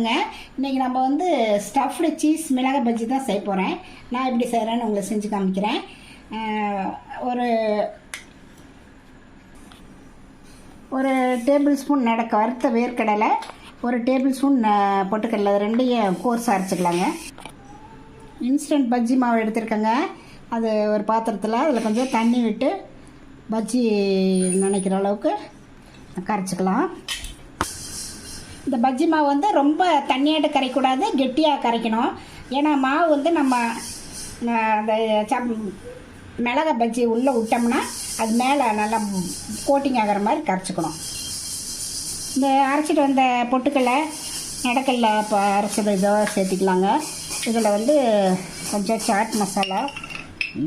பண்ணுங்க. இன்றைக்கி நம்ம வந்து ஸ்டஃப்டு சீஸ் மிளகாய் பஜ்ஜி தான் செய்ய போகிறேன். நான் எப்படி செய்கிறேன்னு உங்களுக்கு செஞ்சு காமிக்கிறேன். ஒரு டேபிள் ஸ்பூன் வறுத்த வேர்க்கடலை, ஒரு டேபிள் ஸ்பூன் பொட்டுக்கடலை, ரெண்டையும் கோர்ஸ் அரைச்சிக்கலாங்க. இன்ஸ்டன்ட் பஜ்ஜி மாவு எடுத்துருக்கேங்க. அது ஒரு பாத்திரத்தில் அதில் கொஞ்சம் தண்ணி விட்டு பஜ்ஜி நினைக்கிற அளவுக்கு கரைச்சிக்கலாம். இந்த பஜ்ஜி மாவு வந்து ரொம்ப தண்ணியாட்டு கரைக்கூடாது, கெட்டியாக கரைக்கணும். ஏன்னா மாவு வந்து நம்ம அந்த மிளகாய் பஜ்ஜி உள்ளே விட்டோம்னா அது மேலே நல்லா கோட்டிங் ஆகிற மாதிரி கரைச்சிக்கணும். இந்த அரைச்சிட்டு வந்த பொட்டுக்கடலை, நடக்கல்ல இப்போ அரைச்சது இதோ சேர்த்திக்கலாங்க. இதில் வந்து கொஞ்சம் சாட் மசாலா,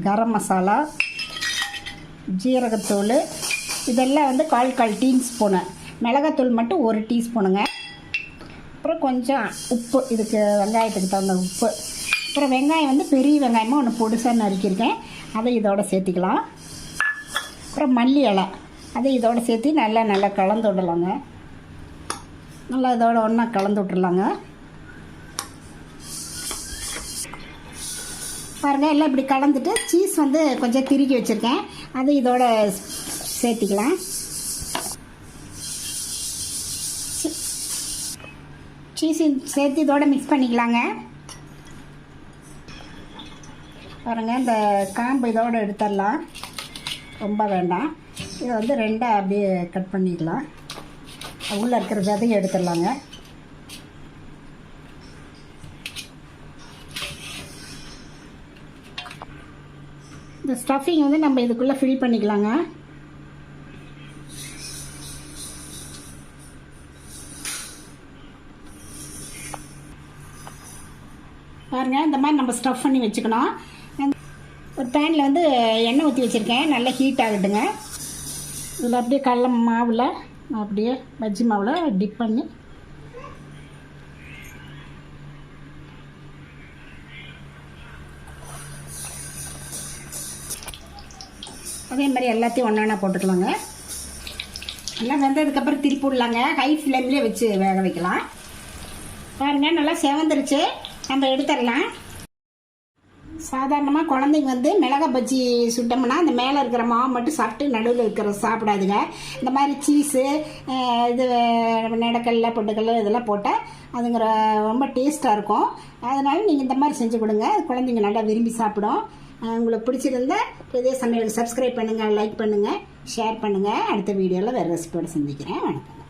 கரம் மசாலா, ஜீரகத்தூள் இதெல்லாம் வந்து கால் டீஸ்பூனு, மிளகாத்தூள் மட்டும் 1 டீஸ்பூனுங்க. அப்புறம் கொஞ்சம் உப்பு, இதுக்கு வெங்காயத்துக்கு தகுந்த உப்பு. அப்புறம் வெங்காயம் வந்து பெரிய வெங்காயமாக ஒன்று பொடிசாக நறுக்கியிருக்கேன், அதை இதோட சேர்த்திக்கலாம். அப்புறம் மல்லி இலை, அதை இதோட சேர்த்து நல்லா கலந்து விடலாங்க. நல்லா இதோட ஒன்றா கலந்து விட்டுறலாங்க. பாருங்கள், எல்லாம் இப்படி கலந்துட்டு சீஸ் வந்து கொஞ்சம் திருக்கி வச்சுருக்கேன், அதை இதோட சேர்த்திக்கலாம். சீஸையும் சேர்த்து இதோட மிக்ஸ் பண்ணிக்கலாங்க. பாருங்கள், இந்த காம்பு இதோடு எடுத்துடலாம், ரொம்ப வேண்டாம். இதை வந்து ரெண்டாக அப்படியே கட் பண்ணிக்கலாம். உள்ளே இருக்கிற விதையை எடுத்துடலாங்க. இந்த ஸ்டஃபிங் வந்து நம்ம இதுக்குள்ளே ஃபில் பண்ணிக்கலாங்க. பாருங்கள், இந்த மாதிரி நம்ம ஸ்டஃப் பண்ணி வச்சுக்கணும். ஒரு பேனில் வந்து எண்ணெய் ஊற்றி வச்சுருக்கேன், நல்லா ஹீட் ஆகிட்டுங்க. இதில் அப்படியே கடல மாவில் அப்படியே பஜ்ஜி மாவில் டிப் பண்ணி அதே மாதிரி எல்லாத்தையும் ஒன்றா போட்டுக்கலாங்க. எல்லாம் வெந்ததுக்கப்புறம் திருப்பி விடலாங்க. ஹை ஃப்ளேம்லேயே வச்சு வேக வைக்கலாம். பாருங்கள், நல்லா செவந்துருச்சு, நம்ம எடுத்துடலாம். சாதாரணமாக குழந்தைங்க வந்து மிளகாய் பஜ்ஜி சுட்டோம்னா அந்த மேலே இருக்கிற மாவு மட்டும் சாப்பிட்டு நடுவில் இருக்கிற சாப்பிடாதுங்க. இந்த மாதிரி சீஸு, இது நடக்கல்ல பொட்டுக்கல்ல இதெல்லாம் போட்டால் அதுங்க ரொம்ப டேஸ்ட்டாக இருக்கும். அதனால் நீங்கள் இந்த மாதிரி செஞ்சு கொடுங்க, குழந்தைங்க நல்லா விரும்பி சாப்பிடும். உங்களுக்கு பிடிச்சிருந்தா இதே சமையலுக்கு சப்ஸ்கிரைப் பண்ணுங்கள், லைக் பண்ணுங்கள், ஷேர் பண்ணுங்கள். அடுத்த வீடியோவில் வேறு ரெசிபியோடு சந்திக்கிறேன். வணக்கம்.